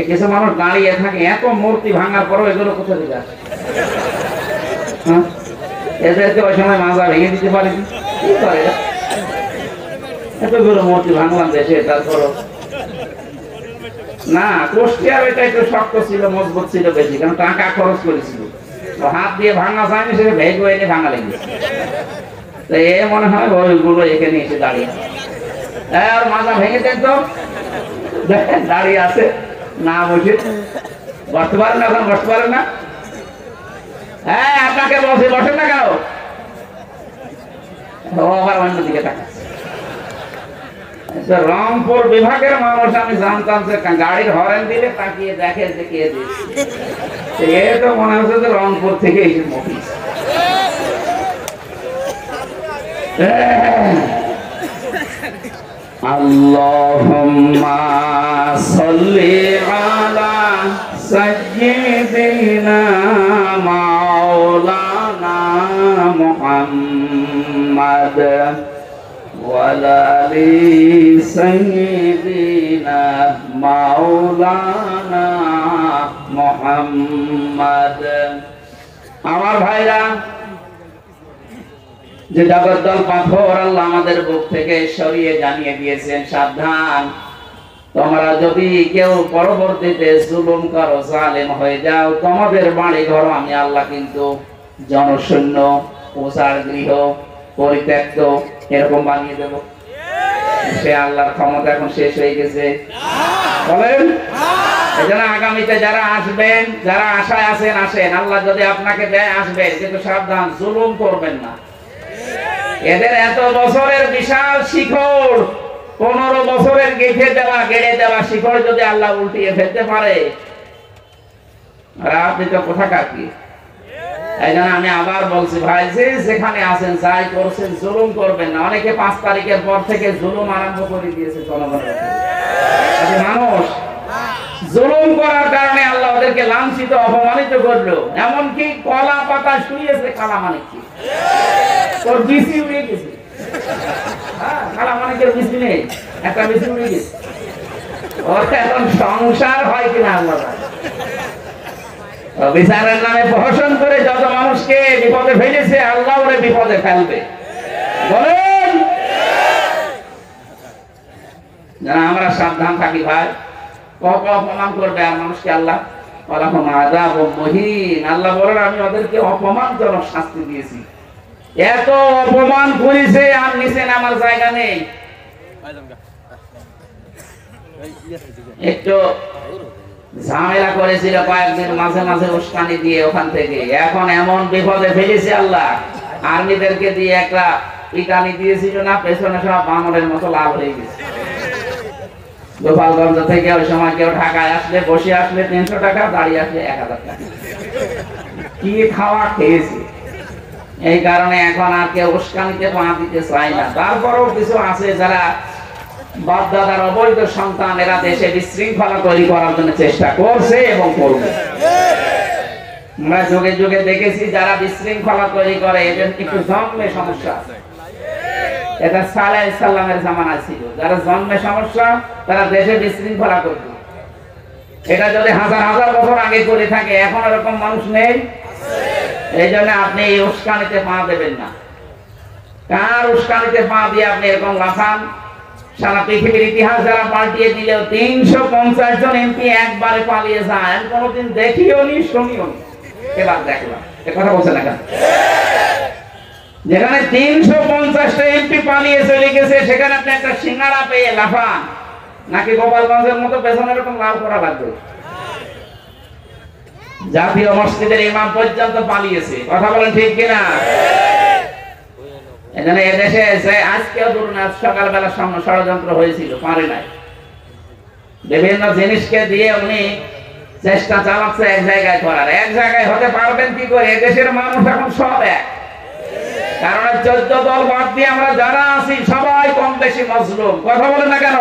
কিছু মানুষ দাঁড়িয়ে থাকে, এত মূর্তি ভাঙার পরও এগুলো কোথা থেকে আসে? এদেরকে ওই সময় মাজা ভেঙে দিতে পারে কি করে? এতগুলো মূর্তি ভাঙলাম দেশে, তারপরও না, কুষ্টিয়ার এটা একটু শক্ত ছিল, মজবুত ছিল বেশি, কারণ টাকা খরচ করেছিল। হাত দিয়ে ভাঙা যায়নি, সেটা ভেগ হয়ে এনে ভাঙা লেগেছে। তো এ মনে হয় ওইগুলো এখানে এসে দাঁড়িয়ে আর মাজা ভেঙে দেন তো, দাঁড়িয়ে আছে না বসে বসতে পারেন না, এখন বসতে পারেন না। হ্যাঁ, আপনাকে বসে বসেন না কেন? আবার অন্যদিকে তাকাচ্ছে। রংপুর বিভাগের মানুষ আমি জানতাম যে গাড়ির হরেন দিলে তাকিয়ে দেখে যে কে দিচ্ছে, এ তো মনে হচ্ছে যে রংপুর থেকে এসে মফিস। আল্লাহুম্মা সাল্লি আলা সাইয়্যিদিনা মাওলানা মুহাম্মাদ ওয়ালা আলি সাইয়্যিদিনা মাওলানা মুহাম্মাদ। আমার ভাইরা, যে জগদ্দল পাথর আল্লাহ আমাদের বুক থেকে সরিয়ে জানিয়ে দিয়েছেন, সাবধান, তোমরা যদি কেউ পরবর্তীতে জুলুম করো, জালেম হয়ে যাও, তোমাদের বাড়ি ঘর আমি আল্লাহ কিন্তু জনশূন্য, উজাড় গৃহ, পরিত্যক্ত এরকম বানিয়ে দেব। সে আল্লাহর ক্ষমতা এখন শেষ হয়ে গেছে, বলেন। এজন্য আগামীতে যারা আসবেন, যারা আশায় আছেন আসেন, আল্লাহ যদি আপনাকে দেয় আসবেন, কিন্তু সাবধান, জুলুম করবেন না। এদের এত বছরের বিশাল শিকড়, 15 বছরের গেঁথে দেওয়া শিকড় যদি আল্লাহ উল্টিয়ে ফেলতে পারে, আর আপনি তো কোথাকার কি? এই জন্য আমি আবার বলছি, ভাই, যে যেখানে আছেন যাই করছেন, জুলুম করবেন না। অনেকে 5 তারিখের পর থেকে জুলুম আরম্ভ করে দিয়েছে জনগণের উপর। মানুষ জুলুম করার কারণে আল্লাহ ওদেরকে লাঞ্ছিত, অপমানিত করলো। এমনকি কলা পাতা শুইয়েছে কালামানিক, তোর বিসি উড়ে গেছে। কালামানিকের বিসি নেই, একটা বিসি উড়ে গেছে। ওর এখন সংসার হয় কিনা আল্লাহ বিচারের নামে প্রহসন করে যত মানুষকে বিপদে ফেলেছে, আল্লাহ ওরে বিপদে ফেলবে, বলেন। আমরা সাবধান থাকি ভাই, কত অপমান করবে আর মানুষকে আল্লাহ। আল্লাহ বলেন, আমি ওদেরকে অপমানজনক শাস্তি দিয়েছি। এত অপমান করেছে আর নিচে নামার জায়গা নেই। একটু ঝামেলা করেছিল কয়েকদিন, মাঝে মাঝে উস্কানি দিয়ে ওখান থেকে, এখন এমন বিপদে ফেলেছে আল্লাহ। আর্মিদেরকে দিয়ে একটা পিটানি দিয়েছিল না, পেছনে সব বানরের মতো লাল হয়ে গেছে। গোপালগঞ্জ থেকে ওই সময় কেউ ঢাকায় আসলে, বসে আসলে 300 টাকা, দাঁড়িয়ে আসলে 1000 টাকা, কি খাওয়া খেয়েছে। এই কারণে এখন আর কেউ উস্কানিতে পা দিতে চায় না। তারপরেও কিছু আছে যারা বাপ-দাদার অবৈধ সন্তান, এরা দেশে বিশৃঙ্খলা তৈরি করার জন্য চেষ্টা করছে এবং করবে। আমরা যুগে যুগে দেখেছি যারা বিশৃঙ্খলা তৈরি করে, এদের একটু জন্মে সমস্যা আছে। এটা সালেহ আলাইহিস সালামের জামানায় ছিল, যারা জন্মে সমস্যা তারা দেশে বিশৃঙ্খলা করবে। এটা যদি হাজার হাজার বছর আগে করে থাকে, এখন এরকম মানুষ নেই। এই জন্য আপনি এই উস্কানিতে পা দেবেন না। কার উস্কানিতে পা দিয়ে আপনি এরকম লাফান? সারা পৃথিবীর ইতিহাস যারা পাল্টিয়ে দিলেও 350 জন এমপি একবারে পালিয়ে যায়, আমি কোনোদিন দেখিও নি, শুনিও নি, এবার দেখলাম। এ কথা বলছেন না কেন? যেখানে 350টা এমপি পালিয়ে চলে গেছে, সেখানে আপনি একটা সিঙ্গারা পেয়ে লাফান, নাকি গোপালগঞ্জের মতো পেছনে এরকম লাভ করা লাগবে? জাতীয় মসজিদের ইমাম পর্যন্ত পালিয়েছে, কথা বলেন ঠিক কিনা? এজন্য এদেশে আজকেও দুর্নাথ সকালবেলা ষড়যন্ত্র হয়েছিল, পারে নাই। বিভিন্ন জিনিসকে দিয়ে উনি চেষ্টা চালাচ্ছে এক জায়গায় করার। এক জায়গায় হতে পারবেন কি করে? এদেশের মানুষ এখন সব এক। কারণ 14 দল বাদ দিয়ে আমরা যারা আছি সবাই কম বেশি মজলুম, কথা বলেন না কেন?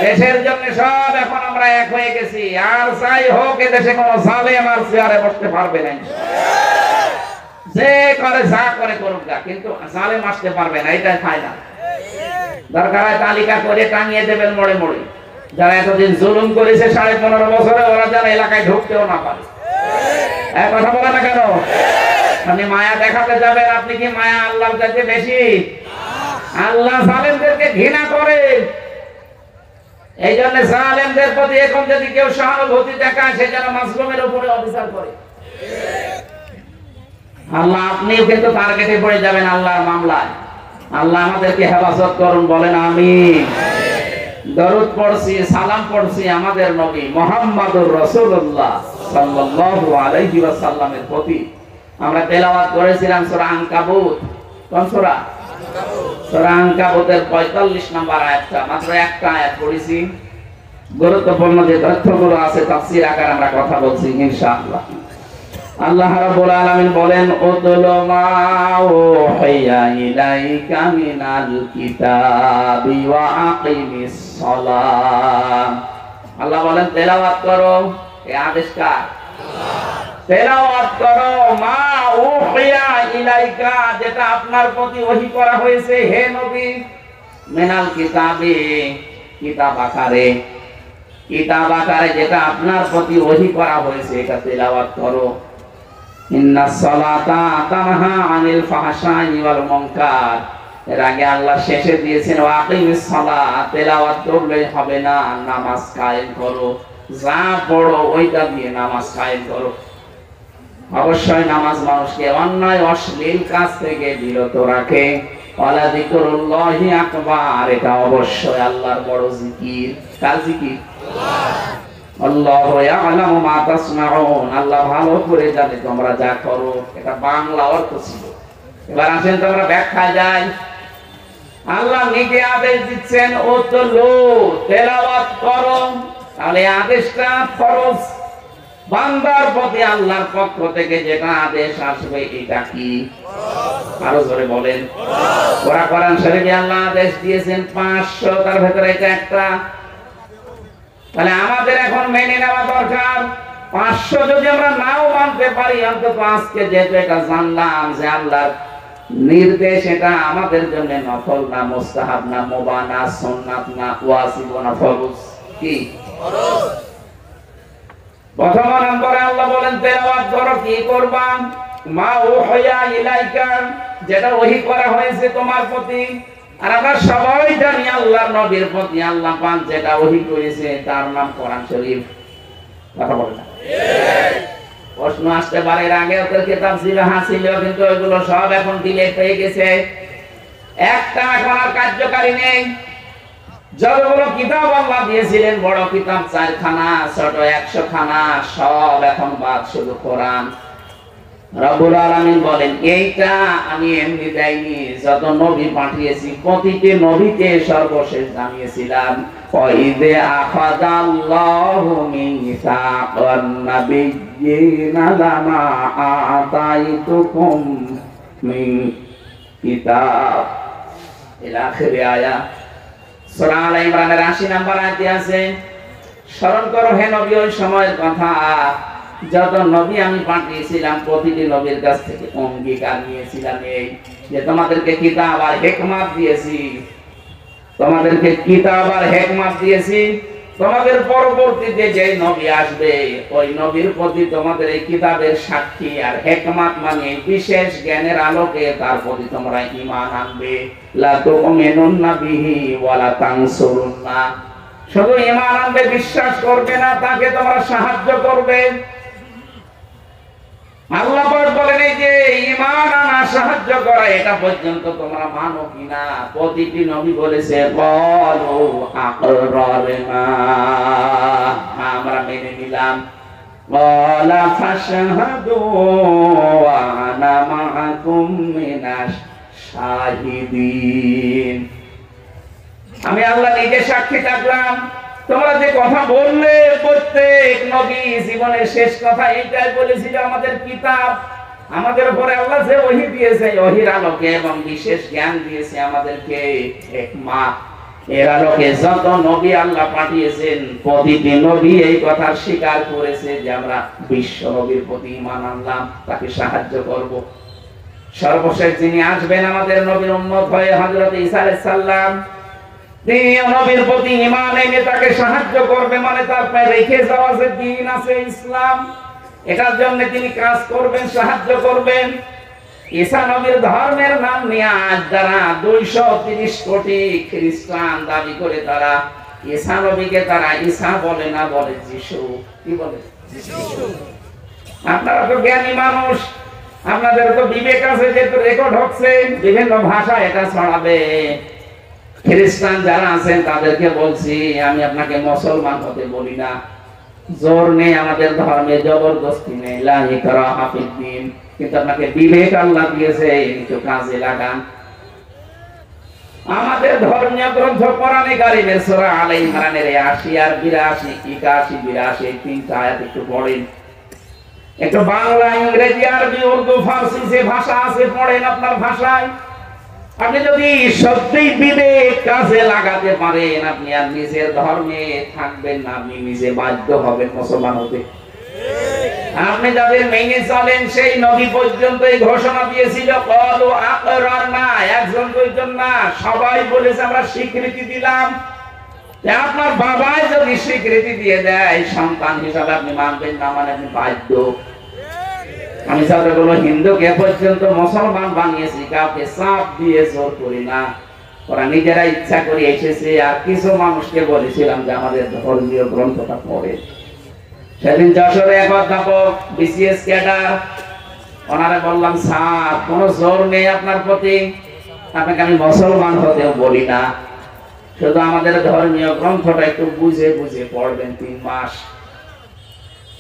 দেশের জন্য সব এখন আমরা এক হয়ে গেছি। আর যাই হোক, এদেশে কোনো জালেম আর চেয়ারে বসতে পারবে না। যে করে যা করে করুক গা, কিন্তু জালেম আসতে পারবে না, এটাই ফায়দা। দরকার হয় তালিকা করে টাঙিয়ে দেবেন মোড়ে মোড়ে, যারা এতদিন জুলুম করেছে 15.5 বছরে, ওরা যেন এলাকায় ঢুকতেও না পারে। এক কথা বলে না কেন? আপনি মায়া দেখাতে যাবেন, আপনি কি মায়া আল্লাহর কাছে বেশি? আল্লাহ জালেমদেরকে ঘৃণা করে। এই জন্য জালেমদের প্রতি এখন যদি কেউ সহানুভূতি দেখায়, সে যেন মাজলুমের উপরে অবিচার করে। আল্লাহ আপনিও কিন্তু টার্গেটে পড়ে যাবেন আল্লাহর মামলায়। আল্লাহ আমাদেরকে হেফাজত করুন, বলেন আমিন। দরুদ পড়ছি, সালাম পড়ছি আমাদের নবী মুহাম্মদুর রাসূলুল্লাহ সাল্লাল্লাহু আলাইহি ওয়াসাল্লামের প্রতি। আমরা তেলাওয়াত করেছিলাম সূরা আনকাবুত। কোন সূরা? সূরা আনকাবুতের 45 নম্বর আয়াতটা, মাত্র একটা আয়াত পড়েছি। গুরুত্বপূর্ণ যে তথ্যগুলো আছে তাফসীর আকারে আমরা কথা বলছি ইনশাআল্লাহ। আল্লাহ রাব্বুল আলামিন বলেন, উতলু মা উহিয়া ইলাইকা মিনাল কিতাবি ওয়া আকিমিস সালাহ। আল্লাহ বলেন তেলাওয়াত করো। এই আদেশ কার? তেলাওয়াত করো মা উহিয়া ইলাইকা, যেটা আপনার প্রতি ওহী করা হয়েছে হে নবী। মিনাল কিতাবি, কিতাব আকারে, কিতাব আকারে যেটা আপনার প্রতি ওহী করা হয়েছে এটা তেলাওয়াত করো। ইন্নাস সালাতা তানহা আনিল ফাহশাই ওয়াল মুনকার। এর আগে আল্লাহ শেষে দিয়েছেন ওয়াকিমিস সালাত, তেলাওয়াত করলেই হবে না, নামাজ কায়েম করো। যা পড়ো ওইটা দিয়ে নামাজ কায়েম করো। অবশ্যই নামাজ মানুষকে অন্যায় অশ্লীল কাজ থেকে বিরত রাখে। ওয়ালা যিকরুল্লাহি আকবার, এটা অবশ্যই আল্লাহর বড় জিকির। কার জিকির? আল্লাহু ইয়ালামু মা তাসনাউন, আল্লাহ ভালো করে জানে তোমরা যা করো। এটা বাংলা অর্থ ছিল। এবার আসেন তো আমরা ব্যাখ্যায় যাই। আল্লাহ নিজে আদেশ দিচ্ছেন উতলু, তেলাওয়াত করো। তাহলে আদেশটা ফরজ। বান্দার প্রতি আল্লাহর পক্ষ থেকে যেটা আদেশ আসবে এটা কি? আরো জোরে বলেন। ওরা কোরআন শরীফে আল্লাহ আদেশ দিয়েছেন 500, তার ভেতরে এটা একটা। তাহলে আমাদের এখন মেনে নেওয়া দরকার। 500 যদি আমরা নাও মানতে পারি, অন্তত আজকে যেহেতু এটা জানলাম যে আল্লাহর নির্দেশ, এটা আমাদের জন্য নফল না, মুস্তাহাব না, মুবাহ না, সুন্নাত না, ওয়াজিব না, ফরজ। কি? ফরজ। প্রথম নম্বরে আল্লাহ বলেন তেলাওয়াত করো। কি করবা? মা উহিয়া ইলাইকা, যেটা ওহী করা হয়েছে তোমার প্রতি। আর আমরা সবাই জানি আল্লাহর নবীর প্রতি আল্লাহ পাক যেটা ওহী করেছে তার নাম কোরআন শরীফ। কথা বলেন না? ঠিক। প্রশ্ন আসতে পারে এর আগে ওদের কিতাব ছিল, ছিল, কিন্তু ওইগুলো সব এখন ডিলিট হয়ে গেছে। একটা এখন আর কার্যকারী নেই। যতগুলো কিতাব আল্লাহ দিয়েছিলেন, বড় কিতাব 4 খানা, ছোট 100 খানা, সব এখন বাদ, শুধু কোরআন। রব্বুল আলামিন বলেন এইটা আমি এমনি দেইনি, যত নবী পাঠিয়েছি প্রতিটি নবীকে সর্বশেষ জানিয়েছিলাম। ওয়াইদে আখাযাল্লাহু মিসাকান নাবিয়্যিনা লামা আতাইতুকুম মিন কিতাব ইলা আখির আয়াত। সূরা আলে ইমরানের 80 নম্বর আয়াতে আছে, স্মরণ করো হে নবী ওই সময়ের কথা যত নবী আমি পাঠিয়েছিলাম প্রতিটি নবীর কাছ থেকে অঙ্গীকার নিয়েছিলাম এই যে তোমাদেরকে কিতাব আর হিকমত দিয়েছি, তোমাদেরকে কিতাব আর হিকমত দিয়েছি। তোমাদের পরবর্তীতে যে নবী আসবে ওই নবীর প্রতি তোমাদের এই কিতাবের সাক্ষী আর হিকমত মানে বিশেষ জ্ঞানের আলোকে তার প্রতি তোমরা ঈমান আনবে। লা তুমিনুন্না বিহি ওয়া লা তানসুরুন্না, শুধু ঈমান আনবে, বিশ্বাস করবে না, তাকে তোমরা সাহায্য করবে। আল্লাহ পাক বলেন এই যে ঈমান আনা, সাহায্য করা, এটা পর্যন্ত তোমরা মানো কিনা? প্রতিটি নবী বলেছে ক্বালু আকরারনা, আমরা মেনে নিলাম। ক্বালা ফাশহাদু ওয়া আনা মাআকুম মিনাশ শাহিদিন, আমি আল্লাহ নিজে সাক্ষী থাকলাম। তোমরা যে কথা বললে, প্রত্যেক নবী জীবনের শেষ কথা এইটাই বলেছিল, আমাদের কিতাব, আমাদের উপরে আল্লাহ যে ওহী দিয়েছে, ওহীর আলোকে এবং বিশেষ জ্ঞান দিয়েছে আমাদেরকে হিকমত, এর আলোকে যত নবী আল্লাহ পাঠিয়েছেন প্রতিটি নবী এই কথা স্বীকার করেছে যে আমরা বিশ্ব নবীর প্রতি ঈমান আনলাম, তাকে সাহায্য করব। সর্বশেষ যিনি আসবেন আমাদের নবীর উম্মত হয়ে, হযরত ঈসা আলাইহিস সালাম, তিনি নবীর প্রতি ঈমান এনে তাকে সাহায্য করবে, মানে তার পায়ে রেখে যাওয়া যে দ্বীন আছে ইসলাম, এটার জন্য তিনি কাজ করবেন, সাহায্য করবেন। ঈসা নবীর ধর্মের নাম নিয়ে আজ যারা 230 কোটি খ্রিস্টান দাবি করে, তারা ঈসা নবীকে তারা ঈসা বলে না, বলে যিশু। কি বলে? যিশু। আপনারা তো জ্ঞানী মানুষ, আপনাদের তো বিবেক আছে, যেহেতু রেকর্ড হচ্ছে, বিভিন্ন ভাষা এটা ছড়াবে। খ্রিস্টান যারা আছেন তাদেরকে বলছি, আমি আপনাকে মুসলমান হতে বলি না, জোর নেই আমাদের ধর্মে, জবরদস্তি নেই, লা ইকরাহা ফিদ্দীন, কিন্তু আপনাকে বিবেক আল্লাহ দিয়েছে, একটু কাজে লাগান। আমাদের ধর্মীয় গ্রন্থ কোরআনে কারীমের সূরা আলে ইমরানের 80 আর 82, 81 82 তিনটা আয়াত একটু পড়েন, একটু বাংলা, ইংরেজি, আরবি, উর্দু, ফারসি যে ভাষা আছে পড়েন আপনার ভাষায়। আপনি যদি সত্যি বিবেক কাজে লাগাতে পারেন, আপনি আর নিজের ধর্মে থাকবেন না, আপনি নিজে বাধ্য হবেন মুসলমান হতে। আপনি যাদের মেনে চলেন, সেই নবী পর্যন্ত এই ঘোষণা দিয়েছিল, ক্বালু আকরারনা, একজন দুইজন না, সবাই বলেছে আমরা স্বীকৃতি দিলাম। আপনার বাবাই যদি স্বীকৃতি দিয়ে দেয় সন্তান হিসাবে, আপনি মানবেন না, মানে আপনি বাধ্য। আমি যতগুলো হিন্দুকে পর্যন্ত মুসলমান বানিয়েছি, কাউকে চাপ দিয়ে জোর করি না, ওরা নিজেরা ইচ্ছা করে এসেছে। আর কিছু মানুষকে বলেছিলাম যে আমাদের ধর্মীয় গ্রন্থটা পড়ে। সেদিন যশোরে এক অধ্যাপক, বিসিএস ক্যাডার, ওনারে বললাম, স্যার কোনো জোর নেই আপনার প্রতি, আপনাকে আমি মুসলমান হতেও বলি না, শুধু আমাদের ধর্মীয় গ্রন্থটা একটু বুঝে বুঝে পড়বেন।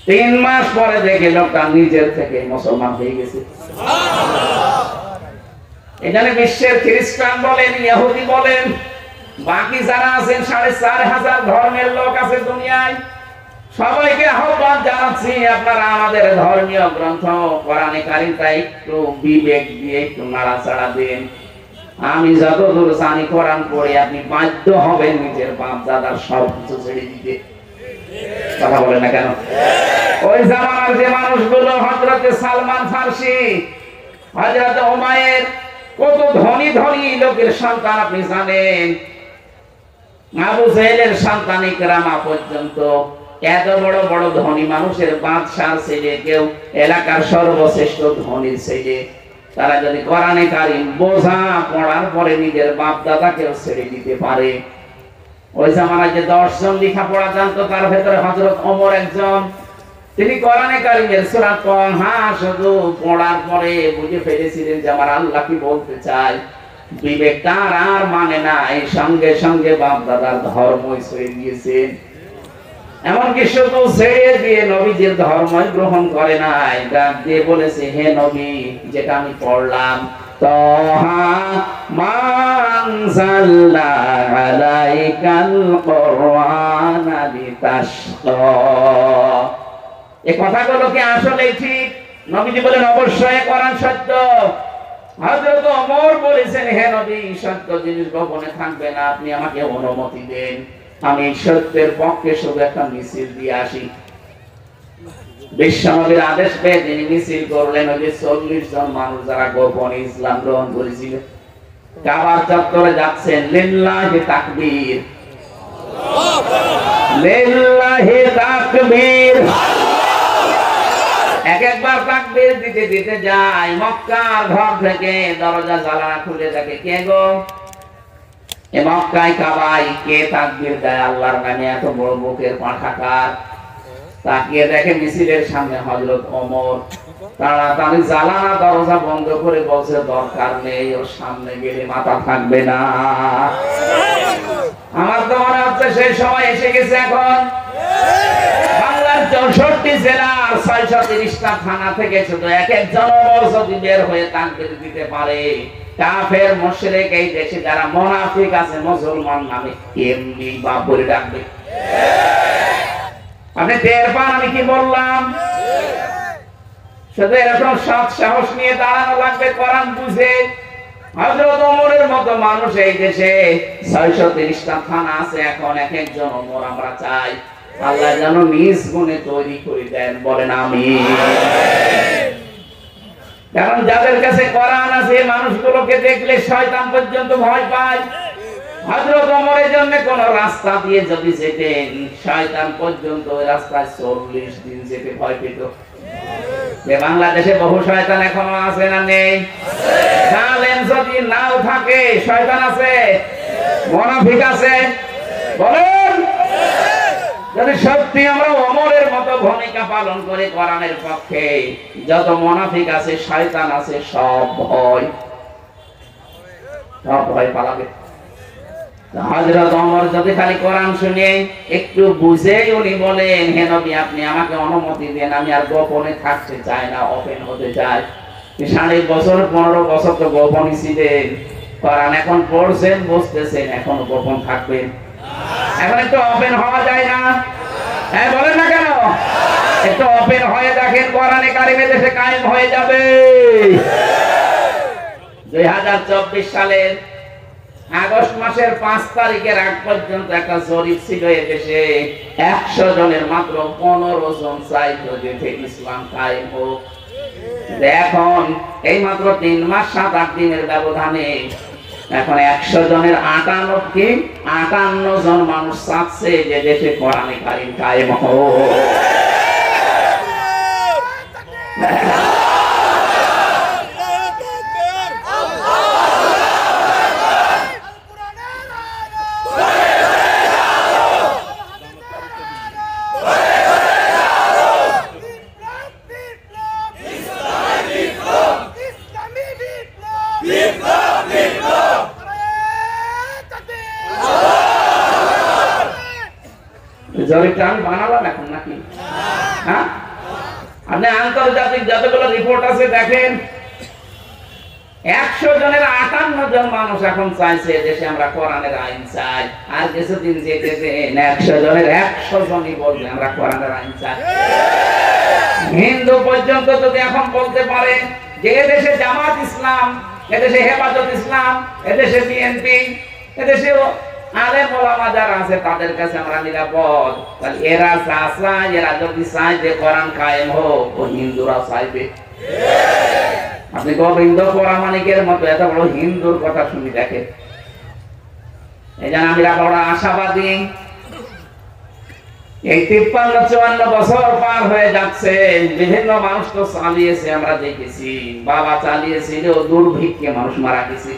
3 মাস পরে দেখে লোকটা নিজের থেকে মুসলমান হয়ে গেছে। এখানে বিশ্বের খ্রিস্টান বলেন, ইহুদি বলেন, বাকি যারা আছেন 4,500 ধর্মের লোক আছে দুনিয়ায়, সবাইকে আহ্বান জানাচ্ছি, আপনারা আমাদের ধর্মীয় গ্রন্থ কোরআনে কারীমটা একটু বিবেক দিয়ে একটু নাড়াচাড়া দিন। আমি যতদূর জানি কোরআন পড়ে আপনি বাধ্য হবেন নিজের বাপ দাদার সব কিছু ছেড়ে দিতে। কথা বলে না কেন? ওই জামানার যে মানুষগুলো, হযরতে সালমান ফারসি, হযরতে উমাইর, কত ধনী ধনী লোকের সন্তান আপনি জানেন। আবু জেহেলের সন্তান ইকরামা পর্যন্ত, এত বড় বড় ধনী মানুষের বাদশার ছেলে, কেউ এলাকার সর্বশ্রেষ্ঠ ধনীর ছেলে, তারা যদি কোরআনে কারীম বোঝা পড়ার পরে নিজের বাপ দাদাকেও ছেড়ে দিতে পারে। ওই জামানায় যে 10 জন লেখাপড়া জানতো, তার ভেতরে হযরত ওমর একজন। তিনি কোরআনে কারীমের সূরা তাহা শুধু পড়ার পরে বুঝে ফেলেছিলেন যে আমার আল্লাহ কি বলতে চায়। বিবেক তার আর মানে না, এই সঙ্গে সঙ্গে বাপ দাদার ধর্মই ছেড়ে দিয়েছেন। এমনকি শুধু ছেড়ে দিয়ে নবীজির ধর্মই গ্রহণ করে নাই, ডাক দিয়ে বলেছে, হে নবী, যেটা আমি পড়লাম, তাহা মা আনজালনা আলাইকাল কুরআনা লিতাশকা। এই কথাগুলো কি আসলে ঠিক? নবীজি বলেন, অবশ্যই কোরআন সত্য। হযরত ওমর বলেছেন, হে নবী, সত্য জিনিস গোপনে থাকবে না, আপনি আমাকে অনুমতি দেন, আমি সত্যের পক্ষে শুধু একটা মিছিল দিয়ে আসি। বিশ্বনবীর আদেশ পেয়ে তিনি মিছিল করলেন। ওই যে 40 জন মানুষ যারা গোপনে ইসলাম গ্রহণ করেছিল, কাবার চত্বরে যাচ্ছেন, লিল্লাহি তাকবীর, লিল্লাহি তাকবীর, একবার তাকবীর দিতে দিতে যায়। মক্কার ঘর থেকে দরজা জানালা খুলে থাকে, কে গো? এ মক্কায় কাবায় কে তাকবীর দেয় আল্লাহর নামে? এত বড় বুকের পাঠাকার। তাকিয়ে দেখে মিছিলের সামনে হযরত ওমর। তাড়াতাড়ি জানালা দরজা বন্ধ করে বলছে, দরকার নেই, ওর সামনে গেলে মাথা থাকবে না। আমার তো মনে হচ্ছে সেই সময় এসে গেছে। এখন বাংলার 64 জেলার 630টা থানা থেকে শুধু এক একজন ওমর যদি বের হয়ে তাকবীর দিতে পারে, কাফের মুশরিক এই দেশে যারা মুনাফিক আছে, মুসলমান নামে এমনি বাপ বলে ডাকবে। আপনি টের পান আমি কি বললাম? শুধু এরকম সৎ সাহস নিয়ে দাঁড়ানো লাগবে, কোরআন বুঝে। হযরত ওমরের মতো মানুষ এই দেশে 630টা থানা আছে, এখন এক একজন ওমর আমরা চাই। আল্লাহ যেন নিজ গুণে তৈরি করে দেন, বলেন আমিন। কারণ যাদের কাছে কোরআন আছে, মানুষগুলোকে দেখলে শয়তান পর্যন্ত ভয় পায়। হযরত ওমরের জন্য কোন রাস্তা দিয়ে যদি যেতেন, শয়তান পর্যন্ত ওই রাস্তায় 40 দিন যেতে ভয় পেত। যে বাংলাদেশে বহু শয়তান এখনো আছে না নেই? জালেম যদি নাও থাকে, শয়তান আছে, মুনাফিক আছে, বলেন। যদি সত্যি আমরা ওমরের মতো ভূমিকা পালন করে কোরআনের পক্ষে, যত মুনাফিক আছে, শয়তান আছে, সব ভয় পালাবে। হযরত ওমর যদি খালি কোরআন শুনে একটু বুঝে উনি বলেন, হে নবী আপনি আমাকে অনুমতি দেন, আমি আর গোপনে থাকতে চাই না, ওপেন হতে চাই। 15 বছর 15 বছর তো গোপনই ছিলেন, কোরআন এখন পড়ছেন, বুঝতেছেন, এখন গোপন থাকবেন? এখন একটু ওপেন হওয়া যায় না? হ্যাঁ বলেন না কেন? একটু ওপেন হয়ে দেখেন, কোরআনে কারিমে দেশে কায়েম হয়ে যাবে। 2024 সালের আগস্ট মাসের 5 তারিখের আগ পর্যন্ত একটা জরিপ ছিল এদেশে, 100 জনের মাত্র 15 জন চাইতো যে ইসলাম কায়েম হোক। এখন এই মাত্র 3 মাস 7-8 দিনের ব্যবধানে এখন 100 জনের 58 জন মানুষ চাচ্ছে যে দেশে কোরআনে কারিম কায়েম হোক। জরিপটা আমি বানালাম এখন নাকি? হ্যাঁ, আপনি আন্তর্জাতিক যতগুলো রিপোর্ট আছে দেখেন, 100 জনের 58 জন মানুষ এখন চাইছে দেশে আমরা কোরআনের আইন চাই। আর কিছুদিন যেতে দেন, 100 জনের 100 জনই বলবে আমরা কোরআনের আইন চাই। হিন্দু পর্যন্ত যদি এখন বলতে পারে যে এদেশে জামাত ইসলাম, এদেশে হেফাজত ইসলাম, এদেশে বিএনপি, এদেশে আলেম ওলামা যারা আছে তাদের কাছে আমরা নিরাপদ, তাহলে এরা চায়, এরা যদি চায় যে কোরআন কায়েম হোক, ও হিন্দুরা চাইবে। আপনি গোবিন্দ পরামানিকের মতো এত বড় হিন্দুর কথা শুনি দেখেন। এই জন্য আমরা বড় আশাবাদী। এই 53-54 বছর পার হয়ে যাচ্ছে, বিভিন্ন মানুষ তো চালিয়েছে, আমরা দেখেছি। বাবা চালিয়েছিল, দুর্ভিক্ষে মানুষ মারা গেছে।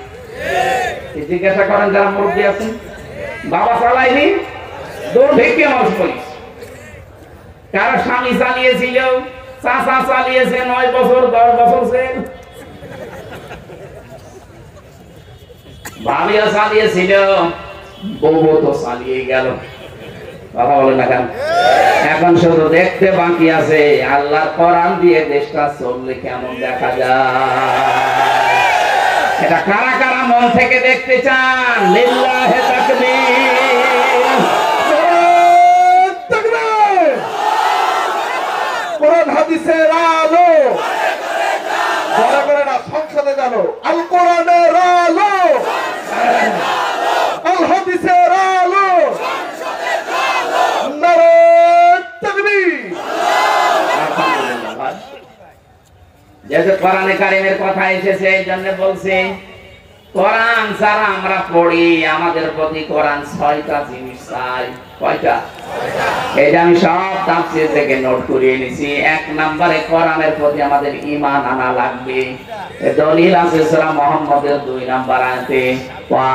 জিজ্ঞাসা করেন যারা মুরব্বী আছেন, বাবা চালায়নি, দুর্ভিক্ষে মানুষ মরেছে। কারো স্বামী চালিয়েছিল, চাচা চালিয়েছে, 9 বছর 10 বছর জেল। ভাবিও চালিয়েছিল, বউ তো চালিয়ে গেল। কথা বলেন না কেন? এখন শুধু দেখতে বাকি আছে আল্লাহর কোরআন দিয়ে দেশটা চললে কেমন দেখা যায়। এটা কারা কারা মন থেকে দেখতে চান? লিল্লাহে তাকবীর। কোরআন হাদিসের আলো যারা করে না সংসদে জানো, আল কোরআনের আলো, আল হাদিসের আলো, নারে তাকবীর। যেহেতু কোরআনে কারিমের কথা এসেছে, এই জন্য বলছি, কোরআন ছাড়া আমরা পড়ি, আমাদের প্রতি কোরআন 6টা জিনিস চাই। কয়টা? এটা আমি সব তাফসীর থেকে নোট করে এনেছি। 1 নম্বরে কোরআনের প্রতি আমাদের ঈমান আনা লাগবে। দলিল আছে সূরা মুহাম্মদের 2 নম্বর আয়াতে, ওয়া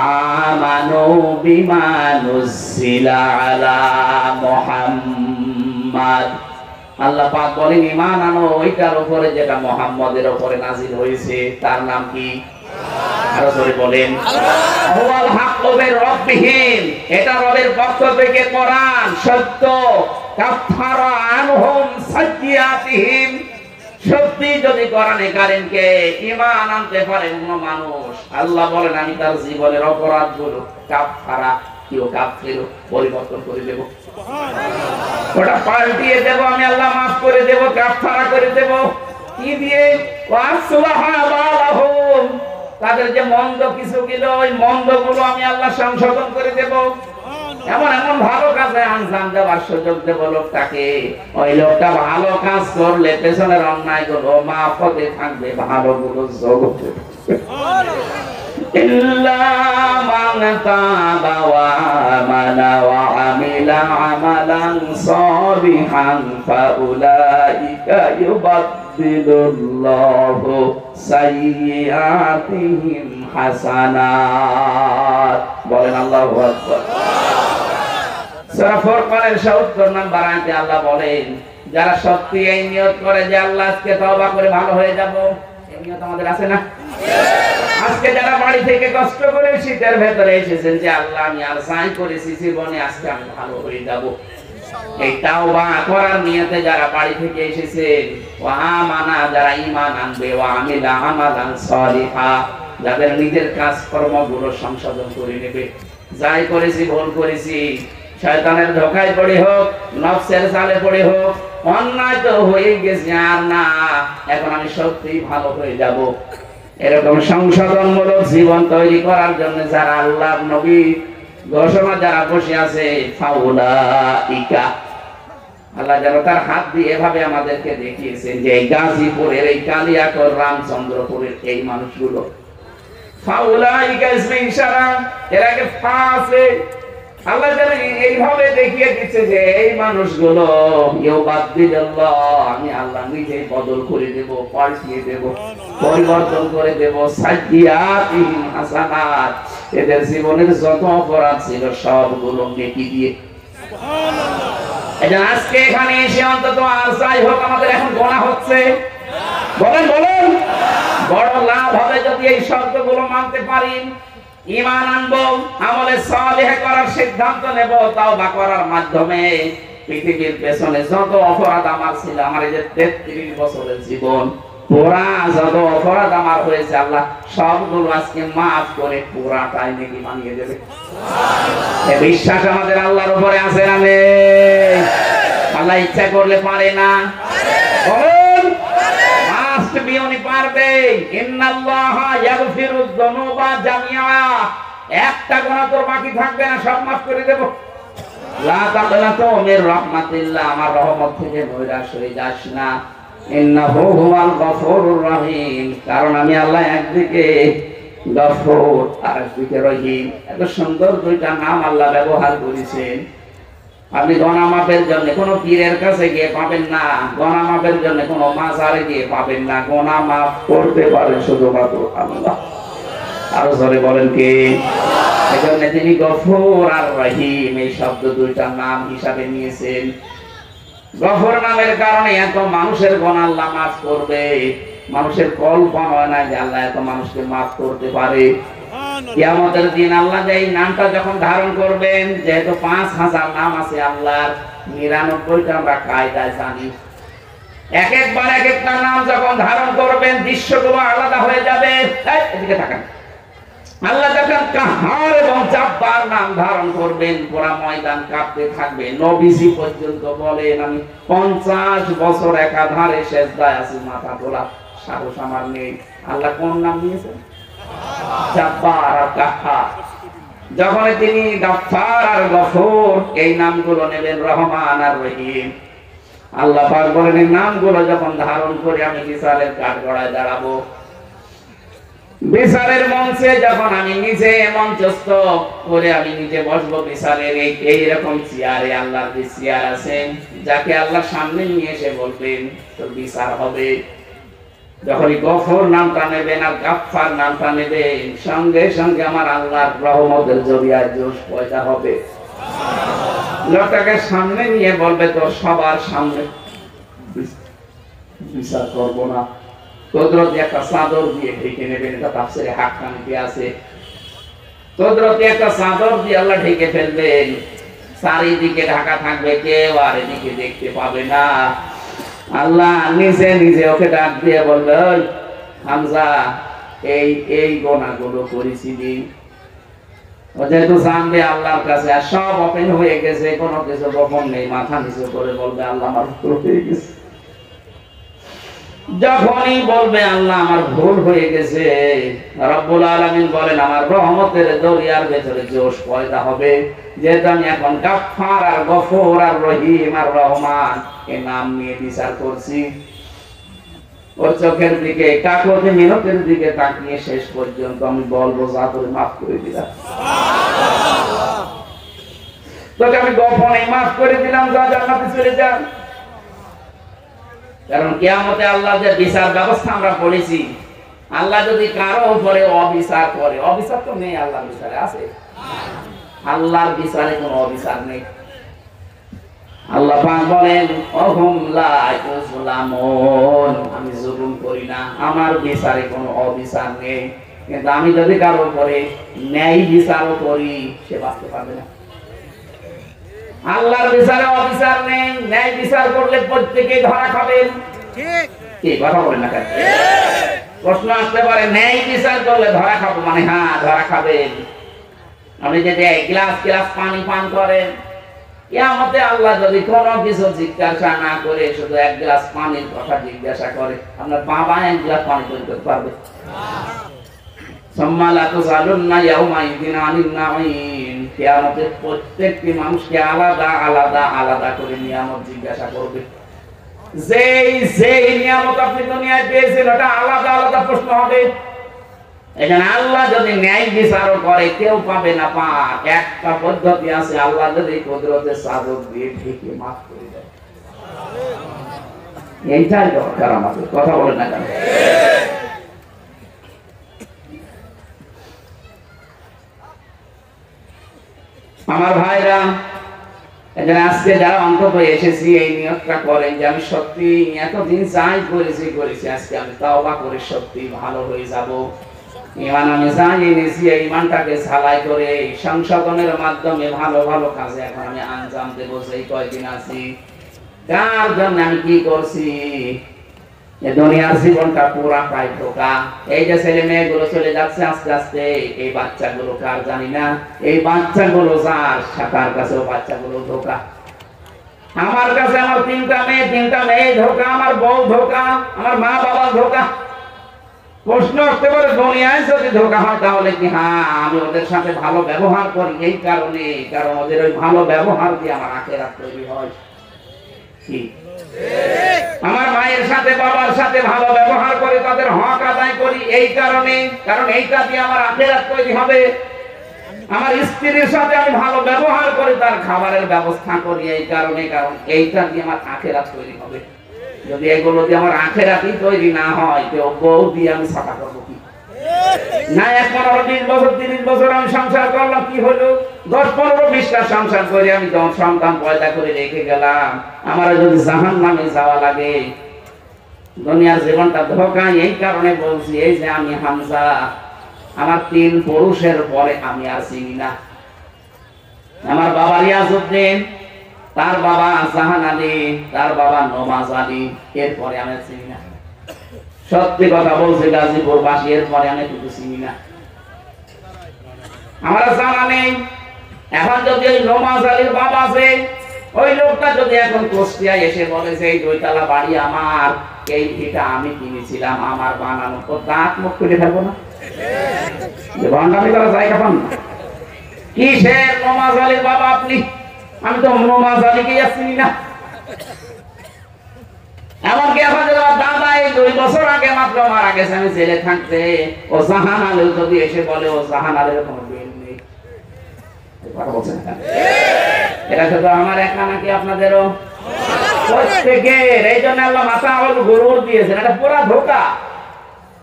আমানু বিমা নুজিলা আলা মুহাম্মাদ। আল্লাহ পাক বলেন ঈমান আনো ওইটার উপরে যেটা মুহাম্মদের উপরে নাযিল হয়েছে। তার নাম কি? আরো জোরে বলেন। হুয়াল হাক্কু মির রাব্বিহিম, এটা রবের পক্ষ থেকে কোরআন সত্য। কাফারা আনহুম সাইয়্যাতিহিম, সত্যি যদি কোরআনে কারীমকে ঈমান আনতে পারে কোন মানুষ, আল্লাহ বলেন আমি তার জীবনের অপরাধগুলো কাফারা পরিবর্তন করে দেব, ওটা পাল্টিয়ে দেব, আমি আল্লাহ মাফ করে দেব, কাফারা করে দেব। কি দিয়ে? তাদের যে মন্দ কিছু গেল, ওই মন্দ গুলো আমি আল্লাহ সংশোধন করে দেব। এমন এমন ভালো কাজে আঞ্জাম দেওয়ার সুযোগ দেব লোকটাকে, ওই লোকটা ভালো কাজ করলে পেছনের অন্যায় গুলো মাফ হতে থাকবে, ভালো গুলো জগতে। إلا من تاب وآمن وعمل عملا صالحا فأولئك يبدل الله سيئاتهم حسنات বলেন আল্লাহু আকবার। সূরা ফুরকানের ৭০ নম্বর আয়াতে আল্লাহ বলেন, যারা সত্যি এই নিয়ত করে যে আল্লাহ আজকে তওবা করে ভালো হয়ে যাব, এই নিয়ত আমাদের আছে না? আজকে যারা বাড়ি থেকে কষ্ট করে শীতের ভেতরে এসেছেন যে আল্লাহ আমি আর সাই করেছি জীবনে, আজকে আমি ভালো হয়ে যাব, এই তাওবা করার নিয়তে যারা বাড়ি থেকে এসেছেন, ওয়া আমানা যারা ঈমান আনবে, ওয়া আমিলা আমালান সালিহা যাদের নিজের কাজকর্মগুলো সংশোধন করে নেবে, যাই করেছি ভুল করেছি, শয়তানের ধোঁকায় পড়ে হোক, নফসের জালে পড়ে হোক, অন্যায় তো হয়ে গেছে আর না, এখন আমি সত্যিই ভালো হয়ে যাব, এরকম সংশোধনমূলক জীবন তৈরি করার জন্য যারা আল্লাহর নবী ঘোষণা যারা বসে আছে, ফাউলাইকা আল্লাহ যেন তার হাত দিয়ে এভাবে আমাদেরকে দেখিয়েছেন যে এই গাজীপুরের, এই কালিয়াকৈর, রামচন্দ্রপুরের এই মানুষগুলো, ফাউলাইকা ইসমে ইশারা, এর আগে ফা আছে, আল্লাহ যেন এইভাবে দেখিয়ে দিচ্ছে যে এই মানুষগুলো ইউবাদদিল্লাহ, আমি আল্লাহ নিজেই বদল করে দেব, পাল্টিয়ে দেব, পরিবর্তন করে দেব, সাইয়্যাতিহিম হাসানাত এদের জীবনের যত অপরাধ ছিল সবগুলো নেকি দিয়ে। সুবহানাল্লাহ। এই যে আজকে এখানে এসে অন্তত আর যাই হোক আমাদের এখন গোনা হচ্ছে, বলেন বলেন, বড় লাভ হবে যদি এই শর্তগুলো মানতে পারি, ঈমান আনবো, আমলে সালেহ করার সিদ্ধান্ত নেব, তাওবা করার মাধ্যমে পৃথিবীর পেছনে যত অপরাধ আমার ছিল, আমার এই যে 33 বছরের জীবন, পুরা যত অপরাধ আমার হয়েছে আল্লাহ সবগুলো আজকে মাফ করে পুরাটাই নেকি বানিয়ে দেবে। সুবহানাল্লাহ। এই বিশ্বাস আমাদের আল্লাহর উপরে আছে না নেই? আল্লাহ ইচ্ছা করলে পারে না? বলুন মাস্ট বি, উনি পারবে। ইন্নাল্লাহা ইয়াগফিরুয যুনুবা জামিআ, একটা গুনাহ তোর বাকি থাকবে না, সব মাফ করে দেব। লা তাকনাতু মির রাহমাতিল্লাহ, আমার রহমত থেকে নৈরাশ হয়ে যাস না। ইন্নাহু হুয়াল গফুরুর রহিম, কারণ আমি আল্লাহ একদিকে গফুর আর একদিকে রহিম। এত সুন্দর দুইটা নাম আল্লাহ ব্যবহার করেছেন। আপনি গোনা মাপের জন্য কোনো পীরের কাছে গিয়ে পাবেন না, গোনা মাপের জন্য কোনো মাজারে গিয়ে পাবেন না, গোনা মাফ করতে পারে শুধুমাত্র আল্লাহ। আরো জোরে বলেন কে? এজন্য তিনি গফুর আর রহিম এই শব্দ দুইটা নাম হিসাবে নিয়েছেন। গফুর নামের কারণে এত মানুষের গোনা আল্লাহ মাফ করবে, মানুষের কল্পনা হয় না যে আল্লাহ এত মানুষকে মাফ করতে পারে। কিয়ামতের দিন আল্লাহ যে এই নামটা যখন ধারণ করবেন, যেহেতু 5000 নাম আছে আল্লাহর, 99টা আমরা কায়দায় জানি, এক একবার এক একটা নাম যখন ধারণ করবেন দৃশ্যগুলো আলাদা হয়ে যাবে। এদিকে তাকান, আল্লাহ যখন কাহার এবং জাব্বার নাম ধারণ করবেন পুরা ময়দান কাঁপতে থাকবে। নবীজি পর্যন্ত বলেন আমি 50 বছর একাধারে সেজদায় আছি, মাথা তোলা সাহস আমার নেই। আল্লাহ কোন নাম নিয়েছেন? জাব্বার আর কাহার। যখন তিনি গাফফার আর গফুর এই নামগুলো নেবেন, রহমান আর রহিম, আল্লাহ পাক বলেন এই নামগুলো যখন ধারণ করে আমি বিচারের কাঠগড়ায় দাঁড়াবো, বিচারের মঞ্চে যখন আমি নিজে মঞ্চস্থ করে আমি নিজে বসবো বিচারের এইরকম চেয়ারে, আল্লাহর যে চেয়ার আছে যাকে আল্লাহ সামনে নিয়ে এসে বলবেন তোর বিচার হবে, যখনই গফুর নামটা নেবেন আর গাফফার নামটা নেবেন, সঙ্গে সঙ্গে আমার আল্লাহর রহমতের জরিয়ায় জোশ পয়দা হবে। লোকটাকে সামনে নিয়ে বলবে তোর সবার সামনে বিচার করবো না, কুদরতি একটা চাদর দিয়ে ঢেকে নেবেন। এটা তাফসীরে হাক্কানিতে আছে, কুদরতি একটা চাদর দিয়ে আল্লাহ ঢেকে ফেলবেন, চারিদিকে ঢাকা থাকবে, কেউ আর এদিকে দেখতে পাবে না। আল্লাহ নিজে নিজে ওকে ডাক দিয়ে বলবে ওই হামজা এই গোনাগুলো করেছিলি। ও যেহেতু জানবে আল্লাহর কাছে আর সব ওপেন হয়ে গেছে, কোনো কিছু গোপন নেই, মাথা নিচু করে বলবে আল্লাহ আমার ভুল হয়ে গেছে। যখনই বলবে আল্লাহ আমার ভুল হয়ে গেছে, রব্বুল আলামিন বলেন আমার রহমতের দরিয়ার ভেতরে জোশ পয়দা হবে, যেহেতু আমি এখন গাফফার আর গফুর আর রহিম আর রহমান এই নাম নিয়ে বিচার করছি। ওর চোখের দিকে কাকতে মিনতের দিকে তাকিয়ে শেষ পর্যন্ত আমি বলবো যা করে মাফ করে দিলাম, তোকে আমি গোপনে মাফ করে দিলাম, যা জান্নাতে চলে যা। কারণ কিয়ামতে আল্লাহ যে বিচার ব্যবস্থা আমরা পড়েছি, আল্লাহ যদি কারো উপরে অবিচার করে, অবিচার তো নেই, আল্লাহর বিচারে আছে? আল্লাহর বিচারে কোনো অবিচার নেই। আল্লাহ পাক বলেন অহুম লা ইউজলামুন, আমি জুলুম করি না, আমার বিচারে কোনো অবিচার নেই। কিন্তু আমি যদি কারো উপরে ন্যায় বিচারও করি, সে বাঁচতে পারবে না। আল্লাহর বিচারে অবিচার নেই, ন্যায় বিচার করলে প্রত্যেকে ধরা খাবেন। ঠিক কি কথা বলেন না কেন? প্রশ্ন আসতে পারে ন্যায় বিচার করলে ধরা খাবো মানে? হ্যাঁ, ধরা খাবেন। আপনি যদি এক গ্লাস পানি পান করেন, কিয়ামতে আল্লাহ যদি কোনো কিছু জিজ্ঞাসা না করে শুধু এক গ্লাস পানির কথা জিজ্ঞাসা করে, আপনার বাবা এক গ্লাস পানি তৈরি করতে পারবে? কিয়ামতে প্রত্যেকটি মানুষকে আলাদা আলাদা আলাদা করে নিয়ামত জিজ্ঞাসা করবে। যেই নিয়ামত আপনি দুনিয়ায় পেয়েছেন ওটা আলাদা আলাদা প্রশ্ন হবে। এখানে আল্লাহ যদি ন্যায় বিচারও করে কেউ পাবে না পার। একটা পদ্ধতি আছে, আল্লাহ যদি কুদরতের চাদর দিয়ে ঢেকে মাফ করে দেয়। এইটাই দরকার আমাদের, কথা বলে না কেন? আমার ভাইরা, এখানে আজকে যারা অন্তত এসেছি এই নিয়তটা করেন যে আমি সত্যি এতদিন যাই করেছি আজকে আমি তাওবা করে সত্যি ভালো হয়ে যাব। ইমান আমি যাই এনেছি, এই ইমানটাকে ঝালাই করে সংশোধনের মাধ্যমে ভালো ভালো কাজে এখন আমি আঞ্জাম দেবো। সেই কয়দিন আছি কার জন্য আমি কি করছি, দুনিয়ার জীবনটা পুরা প্রায় ধোকা। এই যে ছেলে মেয়েগুলো চলে যাচ্ছে আস্তে আস্তে, এই বাচ্চাগুলো কার জানি না, এই বাচ্চাগুলো যার তার কাছেও বাচ্চাগুলো ধোকা। আমার কাছে আমার তিনটা মেয়ে ধোকা, আমার বউ ধোকা, আমার মা বাবা ধোকা। প্রশ্ন আসতে পারে দুনিয়ায় যদি ধোকা হয় তাহলে কি? হ্যাঁ, আমি ওদের সাথে ভালো ব্যবহার করি এই কারণে, কারণ ওদের ওই ভালো ব্যবহার দিয়ে আমার আখিরাত তৈরি হয়। কি আমার মায়ের সাথে বাবার সাথে ভালো ব্যবহার করে তাদের হক আদায় করি এই কারণে, কারণ এইটা দিয়ে আমার আখিরাত তৈরি হবে। আমার স্ত্রীর সাথে আমি ভালো ব্যবহার করে তার খাবারের ব্যবস্থা করি এই কারণে, কারণ এইটা দিয়ে আমার আখিরাত তৈরি হবে। যদি এগুলো দিয়ে আমার আখিরাতই তৈরি না হয়, কেউ বউ দিয়ে আমি সাফা করবো কি? না 15-20 বছর 30 বছর আমি সংসার করলাম, কি হলো? 10-15-20টা সংসার করে আমি যখন সন্তান পয়দা করে রেখে গেলাম, আমার যদি জাহান্নামে যাওয়া লাগে, দুনিয়ার জীবনটা ধোকা। এই কারণে বলছি, এই যে আমি হামজা, আমার 3 পুরুষের পরে আমি আর চিনি না। আমার বাবা রিয়াজউদ্দিন, তার বাবা জাহান আলী, তার বাবা নমাজ আলী, এরপরে আমি চিনি না। সত্যি কথা বলছি, গাজীপুর বাসী, এরপরে আমি কিছু চিনি না, আমার জানা নেই। এখন যদি ওই নমাজ আলীর বাবা আছে, ওই লোকটা যদি এখন কুষ্টিয়ায় এসে বলে যে এই 2 তলা বাড়ি আমার, এই ভিটা আমি কিনেছিলাম, আমার বানানো, তো দাঁত মুখ খুলে ফেলবো না? ভণ্ডামি করা জায়গা পান না। কি সে নমাজ আলীর বাবা আপনি? আমি তো নমাজ আলীকে চিনি না। এমনকি আমাদের দাদা এই 2 বছর আগে মাত্র মারা গেছে, আমি জেলে থাকতে, ও জাহান আলী যদি এসে বলে ও জাহান আলীর কোনো বিল নেই, কথা বলছেন না? এটা শুধু আমার একা নাকি আপনাদেরও? প্রত্যেকের। এই জন্য আল্লাহ মাথা গরুর দিয়েছেন, এটা পুরা ধোকা।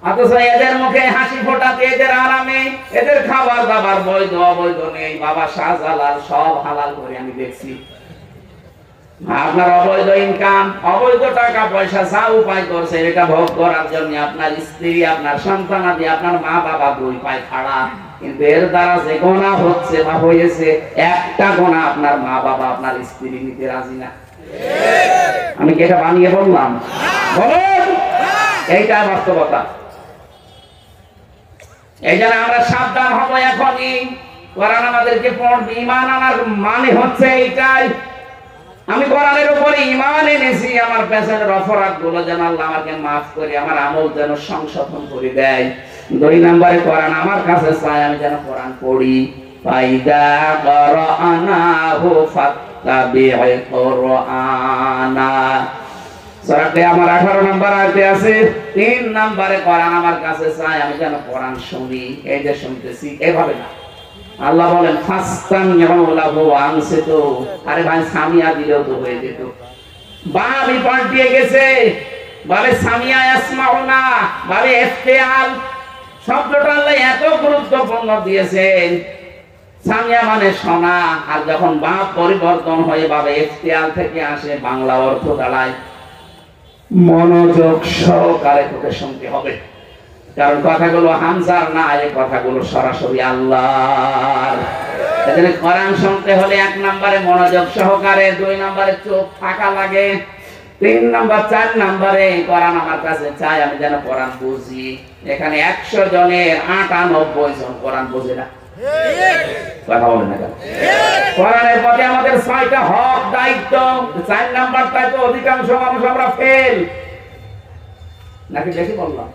অথচ এদের মুখে হাসি ফোটাতে, এদের আরামে, এদের খাবার দাবার বৈধ অবৈধ নেই। বাবা শাহজালাল সব হালাল করে আমি দেখছি। আপনার অবৈধ ইনকাম, অবৈধ টাকা পয়সা যা উপায় করছে, এটা ভোগ করার জন্য আপনার স্ত্রী, আপনার সন্তানাদি, আপনার মা বাবা 2 পায়ে খাড়া। কিন্তু এর দ্বারা যে গোনা হচ্ছে বা হয়েছে, একটা গোনা আপনার মা বাবা, আপনার স্ত্রী নিতে রাজি না। আমি কি এটা বানিয়ে বললাম? বলুন, এইটা বাস্তবতা। এই জন্য আমরা সাবধান হবো এখনই। কোরআন আমাদেরকে পড়বে, ঈমান আনার মানে হচ্ছে এইটাই। আমি কোরআনের উপরে ঈমান এনেছি, আমার পেছনের অপরাধগুলো যেন আল্লাহ আমাকে মাফ করে, আমার আমল যেন সংশোধন করে দেয়। 2 নম্বরে কোরআন আমার কাছে চাই, আমি যেন কোরআন পড়ি। ফাইদা করানাহু ফাত্তাবি কুরআনা। সূরাতে আমার 18 নম্বর আয়াতে আছে 3 নম্বরে কোরআন আমার কাছে চাই আমি যেন কোরআন শুনি, এই যে শুনতেছি এভাবে না। আল্লাহ বলেন ফাস্তামিউ লাহু ওয়া আনসিতু। আরে ভাই সামিয়া দিলেও তো হয়ে যেত, বাবি পাল্টিয়ে গেছে, বলে সামিয়া ইয়াসমাউনা, বলে ইফতিআল। শব্দটা আল্লাহ এত গুরুত্বপূর্ণ দিয়েছেন, সামিয়া মানে শোনা, আর যখন বাপ পরিবর্তন হয়ে বাবে ইফতিআল থেকে আসে বাংলা অর্থ দাঁড়ায় মনোযোগ সহকারে তোকে শুনতে হবে, কারণ কথাগুলো হামজার না, এই কথাগুলো সরাসরি আল্লাহর। এখানে কোরআন শুনতে হলে 1 নম্বরে মনোযোগ সহকারে, 2 নম্বরে চোখ ফাঁকা লাগে, 3 নম্বর 4 নম্বরে কোরআন আমার কাছে চাই আমি যেন কোরআন বুঝি। এখানে 100 জনের 98 জন কোরআন বুঝে না। কথা বলেন না কেন? কোরআনের প্রতি আমাদের 6টা হক দায়িত্ব, 4 নাম্বারটা তো অধিকাংশ মানুষ আমরা ফেল নাকি বেশি বললাম?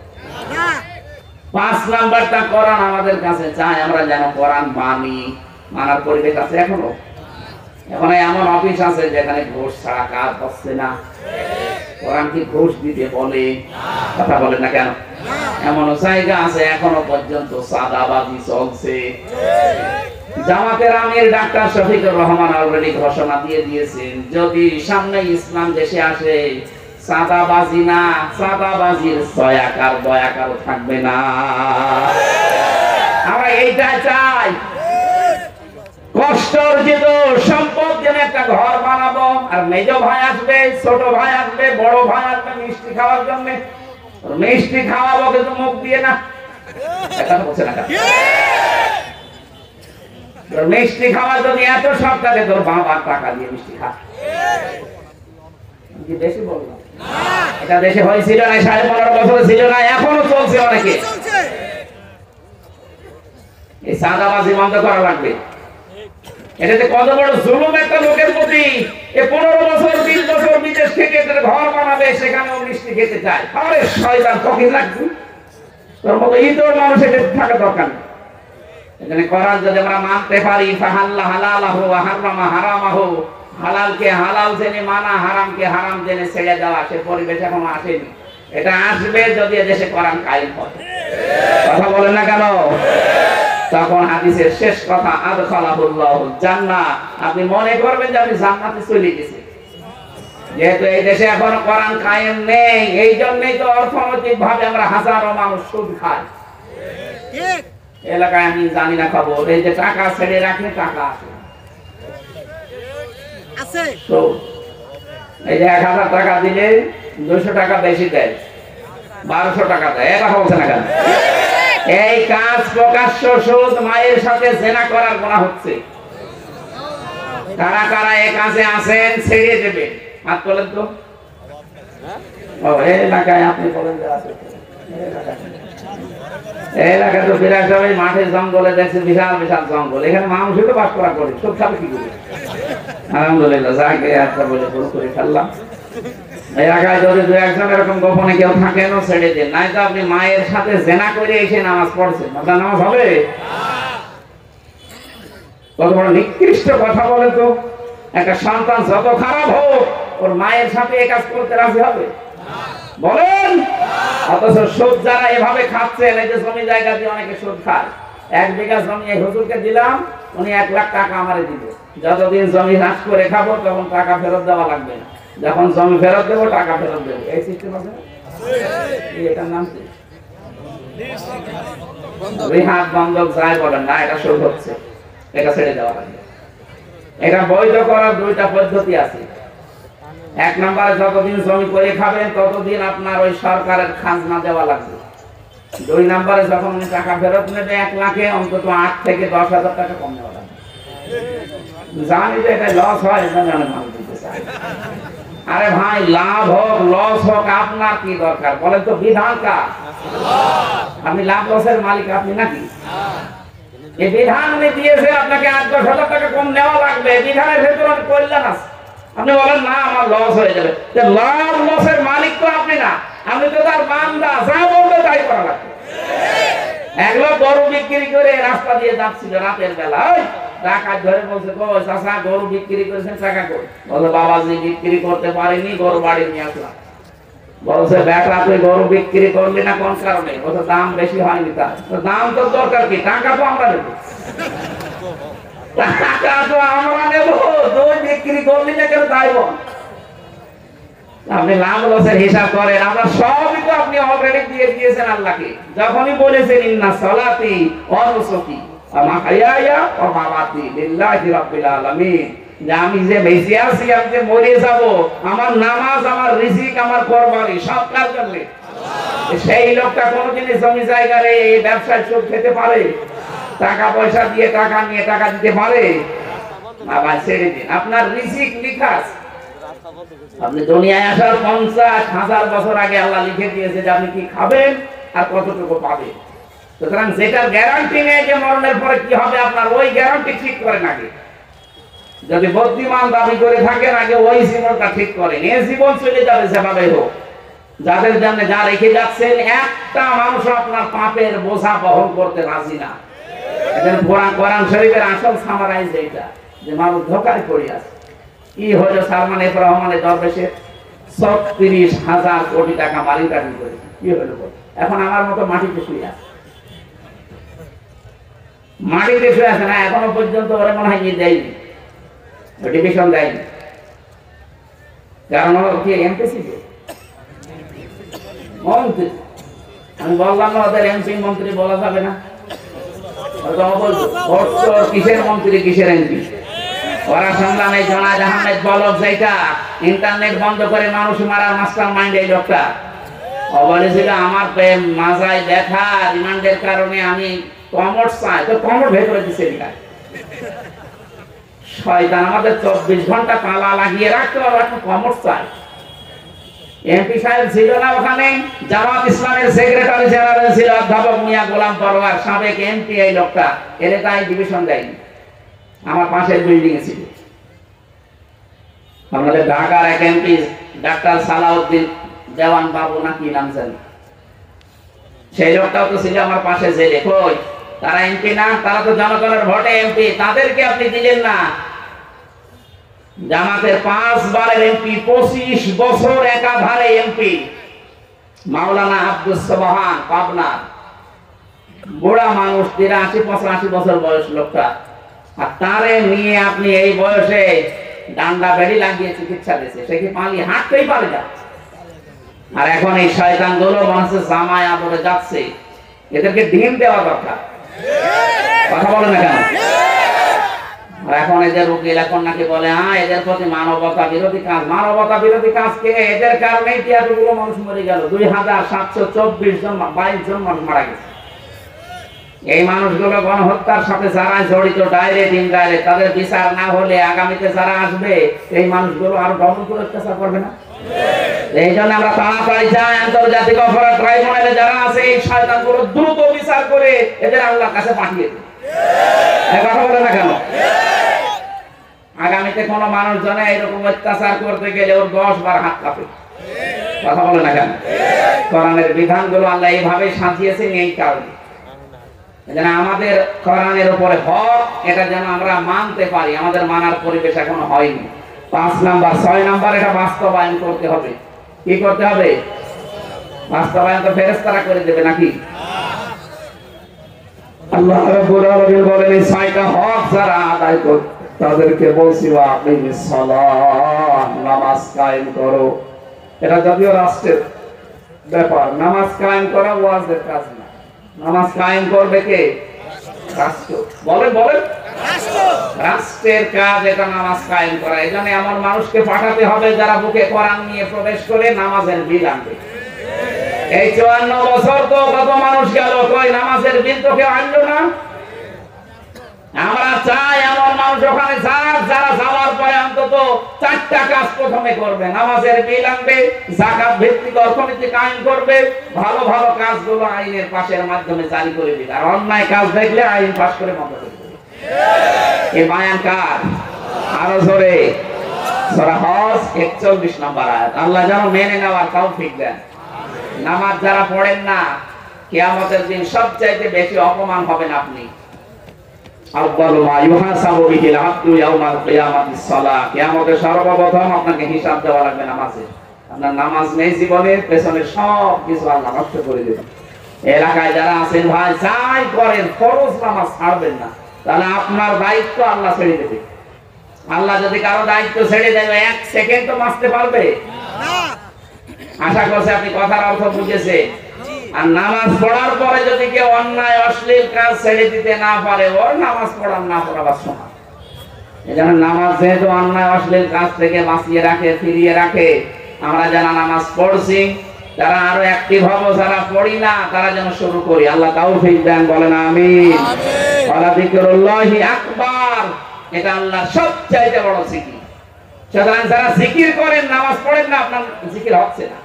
5 নাম্বারটা কোরআন আমাদের কাছে চাই আমরা যেন কোরআন মানি। মানার পরিবেশ আছে এখনো? এখন এমন অফিস আছে যেখানে ঘুষ ছাড়া কাজ হচ্ছে না। কোরআন কি ঘুষ দিতে বলে? কথা বলেন না কেন? এমন জায়গা আছে এখনো পর্যন্ত সাদাবাজি চলছে। জামাতের আমির ডাক্তার শফিকুর রহমান অলরেডি ঘোষণা দিয়ে দিয়েছেন, যদি সামনে ইসলাম দেশে আসে সাদাবাজি না, সাদাবাজির ছয়াকার দয়াকারও থাকবে না। আমরা এইটা চাই, কষ্ট অর্জিত সম্পদ যেন একটা ঘর বানাবো, আর মেজ ভাই আসবে, ছোট ভাই আসবে, বড় ভাই আসবে মিষ্টি খাওয়ার জন্য, মিষ্টি খাওয়াবো কিন্তু মুখ দিয়ে না। এটা বলছে না, মিষ্টি খাওয়ার জন্য এত শখ থাকে তোর বাবা টাকা দিয়ে মিষ্টি খা। কি বেশি বললাম? এটা দেশে হয়েছিল না, 15.5 বছরে ছিল না, এখনো চলছে অনেকে। এই সাদাবাজি বন্ধ করা লাগবে। এটাতে কত বড় জুলুম একটা লোকের প্রতি। 15 বছর 20 বছর বিদেশ থেকে ঘর বানাবে, সেখানেও মিষ্টি খেতে চায়। আরে শয়তান ফকির লাগছে, তোর মতো ইতর মানুষ এটা থাকা দরকার নেই। এখানে কোরআন যদি আমরা মানতে পারি, ফাহাল্লা হালালাহু ওয়া হারামা হারামাহু, হালালকে হালাল জেনে মানা, হারামকে হারাম জেনে ছেড়ে দেওয়া, সে পরিবেশ এখনো আসেনি। এটা আসবে যদি দেশে কোরআন কায়েম হয়। কথা বলেন না কেন? তখন হাদিসের শেষ কথা, আদখালাহুল্লাহুল জান্নাহ, আপনি মনে করবেন যে আপনি জান্নাতে চলে গেছেন। যেহেতু এই দেশে এখনো কোরআন কায়েম নেই, এই জন্যই তো অর্থনৈতিক ভাবে আমরা হাজারো মানুষ সুদ খাই। ঠিক এলাকায় আমি জানি না খবর, এই যে টাকা ছেড়ে রাখলে টাকা আসে আছে, তো এই যে 1000 টাকা দিলে 200 টাকা বেশি দেয়, 1200 টাকা দেয়। এটা বলছে না কেন? এই কাজ প্রকাশ্য সুদ, মায়ের সাথে জেনা করার গুনাহ হচ্ছে। কারা কারা এই কাজে আছেন ছেড়ে দেবে, হাত তোলেন তো। ও এই এলাকায় আপনি বলেন যে আছে, এই এলাকায় তো বিরাট সবাই মাঠে জঙ্গলে দেখছেন, বিশাল বিশাল জঙ্গল, এখানে মানুষই তো বাস করা করে, সব খাবে কি করে? আলহামদুলিল্লাহ, যাকে একটা বলে পুরো করে ফেললাম। এই এলাকায় যদি 2-1 এরকম গোপনে কেউ থাকেন ছেড়ে দেন, নাই তো আপনি মায়ের সাথে জেনা করে এসে নামাজ পড়ছেন, আপনার নামাজ হবে? কত বড় নিকৃষ্ট কথা বলে তো! একটা সন্তান যত খারাপ হোক, ওর মায়ের সাথে এই কাজ করতে রাজি হবে? বলেন। অথচ সুদ যারা এভাবে খাচ্ছেন, এই যে জমি জায়গা দিয়ে অনেকে সুদ খায়, 1 বিঘা জমি এই হুজুরকে দিলাম, উনি 1 লাখ টাকা আমারে দিবে, যতদিন জমি নাশ করে খাবো তখন টাকা ফেরত দেওয়া লাগবে না, যখন জমি ফেরত দেবো টাকা ফেরত দেবো। এই সিস্টেম আছে। এটার নাম কি? রিহাত বন্ধক যাই বলেন না, এটা সুদ হচ্ছে, এটা ছেড়ে দেওয়া লাগবে। এটা বৈধ করার 2টা পদ্ধতি আছে। 1 নম্বরে যতদিন জমি করে খাবেন ততদিন আপনার ওই সরকারের খাজনা দেওয়া লাগবে। 2 নম্বরে যখন উনি টাকা ফেরত নেবে 1 লাখে, অন্তত 8 থেকে 10,000 টাকা কম নেওয়া লাগবে। জানি যে এটা লস হয়, এটা জানেন মানুষ দিতে চায়। আরে ভাই, লাভ হোক লস হোক আপনার কি দরকার বলেন তো? বিধান কার? আপনি লাভ লসের মালিক আপনি নাকি? এই বিধান উনি দিয়েছে, আপনাকে 8-10,000 টাকা কম নেওয়া লাগবে, বিধানের ভেতরে কল্যাণ আছে। আপনি বলেন না আমার লস হয়ে যাবে, লাভ লসের মালিক তো আপনি না, আপনি তো তার বান্দা, যা বলবে তাই করা লাগবে। এক লোক গরু বিক্রি করে রাস্তা দিয়ে যাচ্ছিল রাতের বেলা, ডাকাত ধরে বলছে, কই চাচা গরু বিক্রি করেছেন, টাকা কই? বলে বাবাজি বিক্রি করতে পারিনি, গরু বাড়ি নিয়ে আসলাম। বলছে বেটা তুই গরু বিক্রি করলি না কোন কারণে? বলছে দাম বেশি হয়নি। তার দাম তো দরকার কি, টাকা তো আমরা নেব, টাকা তো আমরা নেব, তুই বিক্রি করলি না কেন তাই বল। আপনি লাভ লসের হিসাব করেন, আমরা সবই তো আপনি অলরেডি দিয়ে দিয়েছেন আল্লাহকে। যখনই বলেছেন ইন্না সালাতি ওয়া নুসুকি ওয়া মাহইয়ায়া ওয়া মামাতি লিল্লাহি রাব্বিল আলামিন, যে আমি যে বেঁচে আছি, আমি যে মরে যাব, আমার নামাজ, আমার রিজিক, আমার কুরবানি সব কার জন্য? সেই লোকটা কোনোদিনই জমি জায়গার এই ব্যবসায় সুদ খেতে পারে? টাকা পয়সা দিয়ে টাকা নিয়ে টাকা দিতে পারে? না ভাই, ছেড়ে দিন। আপনার রিজিক লিখা আছে। আপনি দুনিয়ায় আসার 50,000 বছর আগে আল্লাহ লিখে দিয়েছে যে আপনি কি খাবেন আর কতটুকু পাবেন। সুতরাং যেটার গ্যারান্টি নেই যে মরণের পরে কি হবে, আপনার ওই গ্যারান্টি ঠিক করেন আগে। যদি বুদ্ধিমান দাবি করে থাকেন, আগে ওই জীবনটা ঠিক করেন। এই জীবন চলে যাবে যেভাবে হোক। যাদের জন্য যা রেখে যাচ্ছেন, একটা মানুষ আপনার পাপের বোঝা বহন করতে রাজি না। এদের কোরআন শরীফের আসল সামারাইজ এইটা, যে মানুষ ধোঁকায় পড়ে আছে। কি হলো সালমান এফ রহমানের দরবেশের 36,000 কোটি টাকা মালিকানি করে, কি হলো? এখন আমার মতো মাটিতে শুয়ে আছে, মাটিতে শুয়ে আছে না, এখনো পর্যন্ত ওরা মনে হয় দেয়নি, ডিভিশন দেয়নি। কারণ কি এমপি ছিল, মন্ত্রী। আমি বললাম না ওদের এমপি মন্ত্রী বলা যাবে না, কিসের মন্ত্রী কিসের এমপি? ওরা সংগ্রামে জনাজ আহমেদ বলক, যেটা ইন্টারনেট বন্ধ করে মানুষ মারার মাস্টার মাইন্ড এই লোকটা। ও বলেছিল আমার মাজায় ব্যথা, রিমান্ডের কারণে আমি কমর চাই, তো কমর ভেতরে দিচ্ছে লিখায়। শয়তান, আমাদের 24 ঘন্টা পালা লাগিয়ে রাখতে পারবো, এখন কমর চাই। এমপি সাহেব ছিল না ওখানে, জামাত ইসলামের সেক্রেটারি জেনারেল ছিল অধ্যাপক মিয়া গোলাম পরোয়ার, সাবেক এমপি এই লোকটা। এলাকায় ডিভিশন দেয়নি, আমার পাশের বিল্ডিং এ ছিল। আমাদের ঢাকার এক এমপি ডাক্তার সালাউদ্দিন দেওয়ান বাবু না কি নাম জানি, সেই লোকটাও তো ছিল আমার পাশে জেলে। কই তারা এমপি না? তারা তো জনগণের ভোটে এমপি, তাদেরকে আপনি দিলেন না। জামাতের 5 বারের এমপি, 25 বছর একাধারে এমপি, মাওলানা আব্দুস সুবহান পাবনা, বুড়া মানুষ, 83-85 বছর বয়স লোকটা। আর তারে নিয়ে আপনি এই বয়সে ডান্ডা বেড়ি লাগিয়ে চিকিৎসা দিয়েছে, সে কি পানি হাঁটতেই পারে না। আর এখন এই শয়তান গুলো মানুষের জামায় আদরে যাচ্ছে, এদেরকে ডিম দেওয়া দরকার। কথা বলে না কেন? আর এখন এদের উকিল এখন নাকি বলে হ্যাঁ এদের প্রতি মানবতা বিরোধী কাজ। মানবতা বিরোধী কাজ কে? এদের কারণেই এতগুলো মানুষ মরে গেল। 2724 জন, 22 জন মানুষ মারা গেছে। এই মানুষগুলো গণহত্যার সাথে যারা জড়িত, ডাইরেক্ট ইনডাইরেক্ট, তাদের বিচার না হলে আগামীতে যারা আসবে এই মানুষগুলো আরো ডবল করে অত্যাচার করবে না? এই জন্য আমরা তাড়াতাড়ি চাই আন্তর্জাতিক অপরাধ ট্রাইব্যুনালে যারা আছে এই শয়তানগুলো দ্রুত বিচার করে এদের আল্লাহর কাছে পাঠিয়ে দিন। কথা বলে না কেন? আগামীতে কোনো মানুষ জানে এরকম অত্যাচার করতে গেলে ওর 10 বার হাত কাঁপে। কথা বলে না কেন? কোরআনের বিধানগুলো আল্লাহ এইভাবে সাজিয়েছেন এই কারণে, যেন আমাদের কোরআনের উপরে হক এটা যেন আমরা মানতে পারি। আমাদের মানার পরিবেশ এখনো হয়নি। 5 নাম্বার 6 নাম্বার এটা বাস্তবায়ন করতে হবে। কি করতে হবে? বাস্তবায়ন তো ফেরেশতারা করে দেবে নাকি? আল্লাহ রাব্বুল আলামিন বলেন এই 6টা হক যারা আদায় করে তাদেরকে বলছি আকিমিস সালাহ, নামাজ কায়েম করো। এটা যদিও রাষ্ট্রের ব্যাপার, নামাজ কায়েম করা ওয়াজের কাজ না। নামাজ কায়েম করবে কে? রাষ্ট্র। বলেন বলেন, রাষ্ট্রের কাজ এটা নামাজ কায়েম করা। এই জন্য এমন মানুষকে পাঠাতে হবে যারা বুকে কোরআন নিয়ে প্রবেশ করে নামাজের বিল আনবে। এই 54 বছর তো কত মানুষ গেল, কই নামাজের বিল তো কেউ আনলো না। আমরা চাই এমন মানুষ ওখানে যাক যারা যাওয়ার পরে অন্তত 4টা কাজ প্রথমে করবে। নামাজের বিল আনবে, যাকাত ভিত্তিক অর্থনীতি কায়েম করবে, ভালো ভালো কাজগুলো আইনের পাশের মাধ্যমে জারি করে দিবে, আর অন্যায় কাজ দেখলে আইন পাশ করে বন্ধ করে দেবে। এই বায়ান কার? আরো জোরে। সূরা হজ 41 নম্বর আয়াত। আল্লাহ যেন মেনে নেওয়ার তৌফিক দেন। নামাজ যারা পড়েন না, কিয়ামতের দিন সবচাইতে বেশি অপমান হবেন আপনি। আউয়ালু মা ইউহাসাবু বিহিল আবদু ইয়াউমাল কিয়ামাতিস সালাহ। কিয়ামতের সর্বপ্রথম আপনাকে হিসাব দেওয়া লাগবে নামাজের। আপনার নামাজ নেই জীবনের পেছনে সব কিছু আল্লাহ নষ্ট করে দেবেন। এলাকায় যারা আছেন ভাই যাই করেন ফরজ নামাজ ছাড়বেন না, তাহলে আপনার দায়িত্ব আল্লাহ ছেড়ে দেবে। আল্লাহ যদি কারো দায়িত্ব ছেড়ে দেবে 1 সেকেন্ড তো বাঁচতে পারবে না। আশা করছি আপনি কথার অর্থ বুঝেছেন। আর নামাজ পড়ার পরে যদি কেউ অন্যায় অশ্লীল কাজ ছেড়ে দিতে না পারে, ওর নামাজ পড়ার না পড়াবার সমান। এজন্য নামাজ যেহেতু অন্যায় অশ্লীল কাজ থেকে বাঁচিয়ে রাখে, ফিরিয়ে রাখে, আমরা যারা নামাজ পড়ছি তারা আরো অ্যাক্টিভ হবো, যারা পড়ি না তারা যেন শুরু করি। আল্লাহ তাওফিক দেন, বলেন আমিন। ওয়ালা যিকরুল্লাহি আকবার, এটা আল্লাহর সবচাইতে বড় জিকির। সুতরাং যারা জিকির করেন নামাজ পড়েন না, আপনার জিকির হচ্ছে না।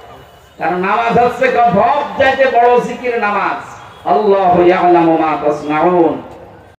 কারণ নামাজ হচ্ছে সবচাইতে বড় জিকির নামাজ। আল্লাহু ইয়ালামু মা তাসনাউন।